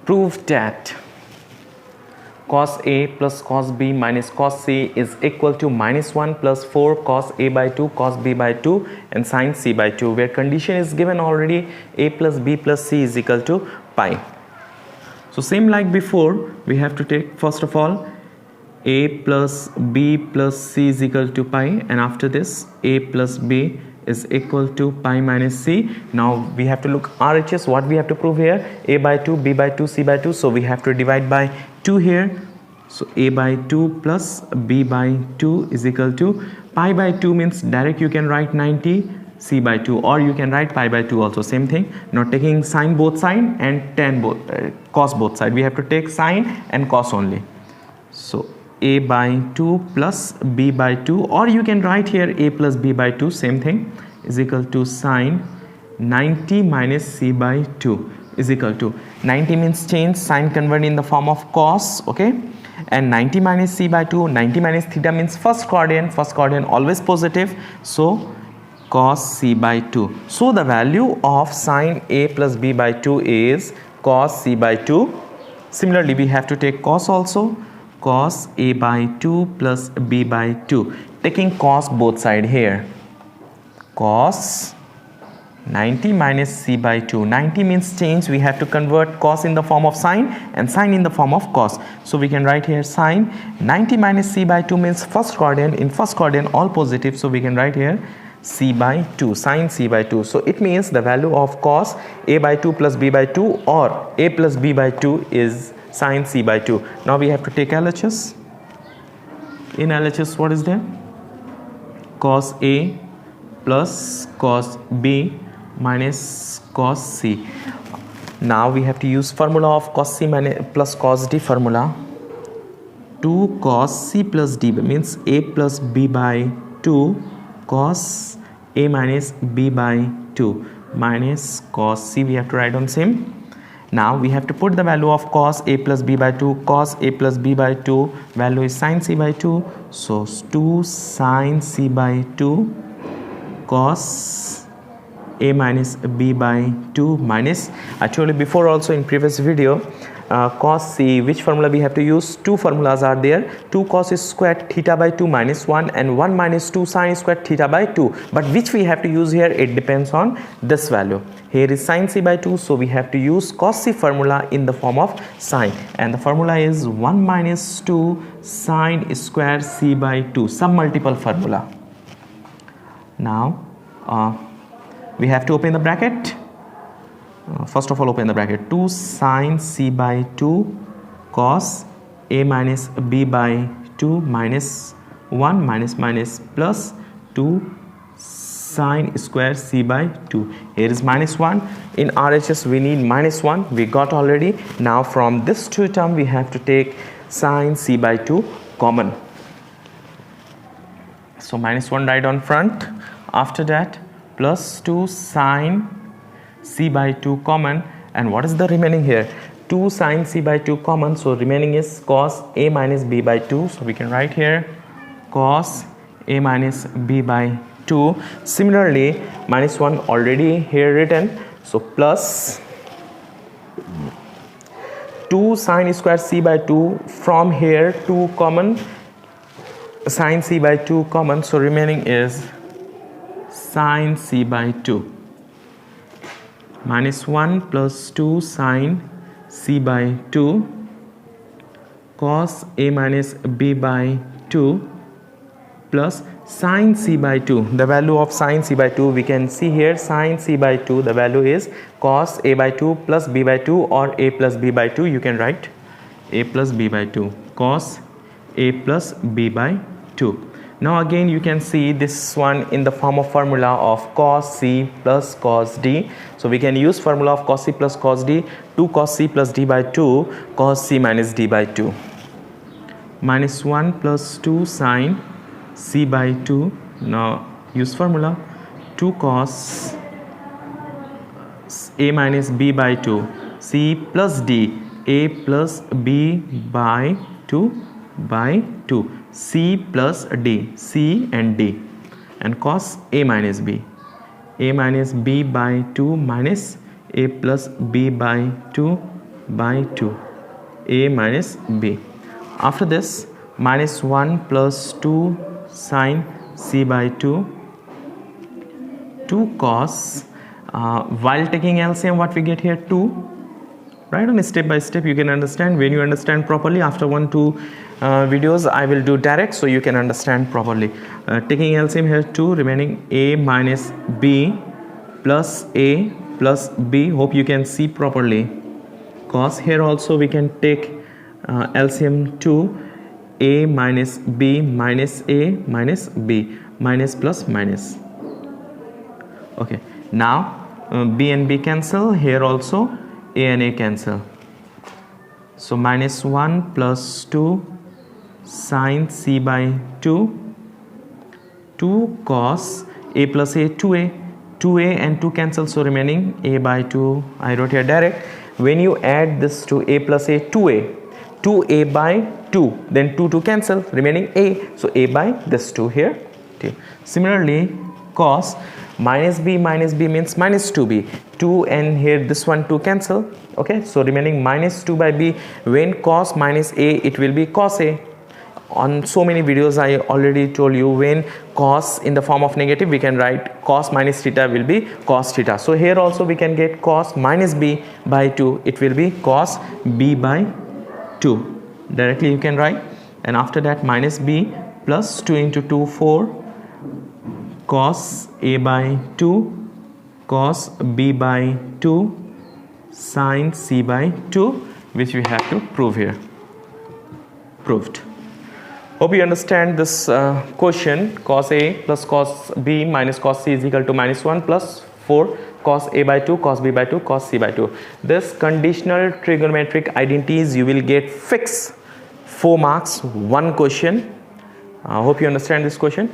Prove that cos A plus cos B minus cos C is equal to -1 plus 4 cos A by 2 cos B by 2 and sin C by 2, where condition is given already A plus B plus C is equal to pi. So same like before, we have to take first of all A plus B plus C is equal to pi, and after this A plus B is equal to pi minus C. Now we have to look RHS, what we have to prove here, A by 2, B by 2, C by 2, so we have to divide by 2 here. So A by 2 plus B by 2 is equal to pi by 2 means direct you can write 90 C by 2, or you can write pi by 2 also, same thing. Now taking sine both side and tan both cos both side, we have to take sine and cos only. So A by 2 plus B by 2, or you can write here A plus B by 2, same thing, is equal to sine 90 minus C by 2 is equal to 90 means change, sine convert in the form of cos, okay, and 90 minus C by 2, 90 minus theta means first quadrant always positive, so cos C by 2. So the value of sine A plus B by 2 is cos C by 2. Similarly, we have to take cos also, cos A by 2 plus B by 2, taking cos both side here, cos 90 minus C by 2. 90 means change, we have to convert cos in the form of sine and sine in the form of cos. So we can write here sine 90 minus C by 2 means first quadrant, in first quadrant all positive, so we can write here C by 2, sine C by 2. So it means the value of cos A by 2 plus B by 2 or A plus B by 2 is sine C by 2. Now we have to take LHS. In LHS, what is there? Cos A plus cos B minus cos C. Now we have to use formula of cos C plus cos D formula. 2 cos C plus D means A plus B by 2 cos A minus B by 2 minus cos C, we have to write on same. Now we have to put the value of cos A plus B by 2, cos A plus B by 2 value is sin C by 2, so 2 sin C by 2 cos A minus B by 2 minus, I told you before also in previous video, cos C, which formula we have to use? Two formulas are there, 2 cos squared theta by 2 minus 1 and 1 minus 2 sin squared theta by 2, but which we have to use here, it depends on this value. Here is sin C by 2, so we have to use cos C formula in the form of sine, and the formula is 1 minus 2 sin square C by 2, some multiple formula. Now we have to open the bracket. First of all, open the bracket, 2 sin C by 2 cos A minus B by 2 minus 1 minus plus 2 sin square C by 2. Here is minus 1. In RHS we need minus 1, we got already. Now from this two term we have to take sin C by 2 common. So minus 1 right on front. After that plus 2 sin C by 2 common, and what is the remaining here? 2 sin C by 2 common, so remaining is cos A minus B by 2, so we can write here cos A minus B by 2. Similarly, minus 1 already here written, so plus 2 sin square C by 2, from here 2 common, sin C by 2 common, so remaining is sin C by 2 minus 1 plus 2 sin C by 2 cos A minus B by 2 plus sin C by 2. The value of sin C by 2 we can see here, sin C by 2, the value is cos A by 2 plus B by 2 or A plus B by 2, you can write A plus B by 2, cos A plus B by 2. Now again you can see this one in the form of formula of cos C plus cos D. So we can use formula of cos C plus cos D, 2 cos C plus D by 2 cos C minus D by 2. Minus 1 plus 2 sin C by 2. Now use formula 2 cos A minus B by 2, C plus D, A plus B by 2 by 2, C plus D, C and D, and cos A minus B, A minus B by 2 minus A plus B by 2 by 2, a minus b. After this, minus 1 plus 2 sine c by 2, 2 cos, while taking LCM, what we get here? 2, right? On step by step you can understand. When you understand properly, after 1-2 videos I will do direct, so you can understand properly. Taking LCM here, 2 remaining, a minus b plus a plus b. Hope you can see properly. Cos, here also we can take LCM 2, a minus b minus a minus b, minus plus minus. Okay, now b and b cancel, here also a and a cancel, so minus 1 plus 2 sine c by 2, 2 cos, a plus a, 2a, 2a and 2 cancel, so remaining a by 2. I wrote here direct. When you add this to a plus a, 2a, 2a by 2, then 2 to cancel, remaining a, so a by this 2 here. Okay. Similarly, cos, minus b means minus 2b, 2 and here this one 2 cancel. Okay, so remaining minus 2 by b. When cos minus a, it will be cos a. On so many videos I already told you, when cos in the form of negative, we can write cos minus theta will be cos theta. So here also we can get cos minus b by 2, it will be cos b by 2. Directly you can write. And after that, minus b plus 2 into 2, 4, cos a by 2, cos b by 2, sine c by 2, which we have to prove here. Proved. Hope you understand this question. Cos a plus cos b minus cos c is equal to minus 1 plus 4 cos a by 2, cos b by 2, cos c by 2. This conditional trigonometric identities you will get fixed 4 marks, 1 question. Hope you understand this question.